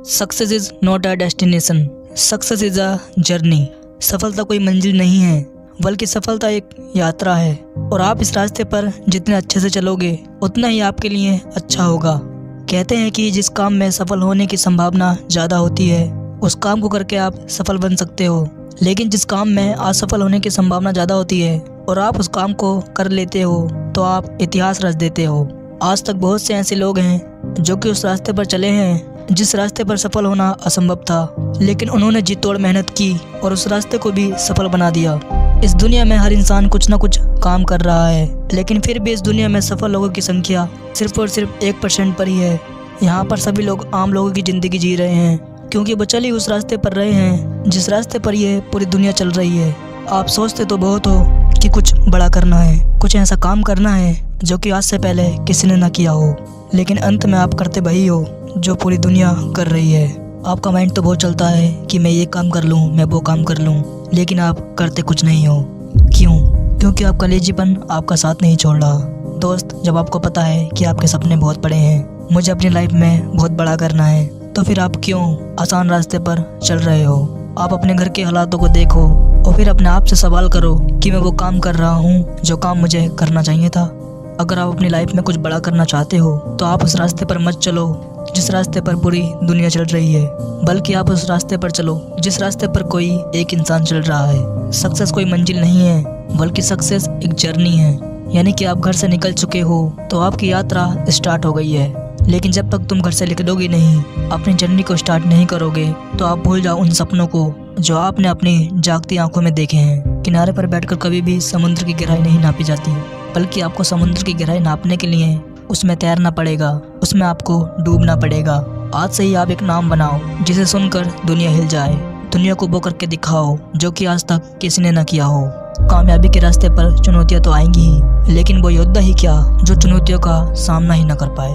Success is not a destination, success is a journey. सफलता कोई मंजिल नहीं है बल्कि सफलता एक यात्रा है, और आप इस रास्ते पर जितने अच्छे से चलोगे उतना ही आपके लिए अच्छा होगा। कहते हैं कि जिस काम में सफल होने की संभावना ज़्यादा होती है उस काम को करके आप सफल बन सकते हो, लेकिन जिस काम में असफल होने की संभावना ज़्यादा होती है और आप उस काम को कर लेते हो तो आप इतिहास रच देते हो। आज तक बहुत से ऐसे लोग हैं जो कि उस रास्ते पर चले हैं जिस रास्ते पर सफल होना असंभव था, लेकिन उन्होंने जी तोड़ मेहनत की और उस रास्ते को भी सफल बना दिया। इस दुनिया में हर इंसान कुछ ना कुछ काम कर रहा है, लेकिन फिर भी इस दुनिया में सफल लोगों की संख्या सिर्फ और सिर्फ 1% पर ही है। यहाँ पर सभी लोग आम लोगों की ज़िंदगी जी रहे हैं क्योंकि वो चल ही उस रास्ते पर रहे हैं जिस रास्ते पर ये पूरी दुनिया चल रही है। आप सोचते तो बहुत हो कि कुछ बड़ा करना है, कुछ ऐसा काम करना है जो कि आज से पहले किसी ने ना किया हो, लेकिन अंत में आप करते वही हो जो पूरी दुनिया कर रही है। आपका माइंड तो बहुत चलता है कि मैं ये काम कर लूँ, मैं वो काम कर लूँ, लेकिन आप करते कुछ नहीं हो। क्यों? क्योंकि आपका लेजीपन आपका साथ नहीं छोड़ रहा। दोस्त, जब आपको पता है कि आपके सपने बहुत बड़े हैं, मुझे अपनी लाइफ में बहुत बड़ा करना है, तो फिर आप क्यों आसान रास्ते पर चल रहे हो? आप अपने घर के हालातों को देखो और फिर अपने आप से सवाल करो कि मैं वो काम कर रहा हूँ जो काम मुझे करना चाहिए था। अगर आप अपनी लाइफ में कुछ बड़ा करना चाहते हो तो आप उस रास्ते पर मत चलो जिस रास्ते पर पूरी दुनिया चल रही है, बल्कि आप उस रास्ते पर चलो जिस रास्ते पर कोई एक इंसान चल रहा है। सक्सेस कोई मंजिल नहीं है बल्कि सक्सेस एक जर्नी है, यानी कि आप घर से निकल चुके हो तो आपकी यात्रा स्टार्ट हो गई है, लेकिन जब तक तुम घर से निकलोगे नहीं, अपनी जर्नी को स्टार्ट नहीं करोगे, तो आप भूल जाओ उन सपनों को जो आपने अपनी जागती आंखों में देखे हैं। किनारे पर बैठकर कभी भी समुद्र की गहराई नहीं नापी जाती, बल्कि आपको समुद्र की गहराई नापने के लिए उसमें तैरना पड़ेगा, उसमें आपको डूबना पड़ेगा। आज से ही आप एक नाम बनाओ जिसे सुनकर दुनिया हिल जाए। दुनिया को वो करके दिखाओ जो कि आज तक किसी ने न किया हो। कामयाबी के रास्ते पर चुनौतियां तो आएंगी ही, लेकिन वो योद्धा ही क्या जो चुनौतियों का सामना ही न कर पाए।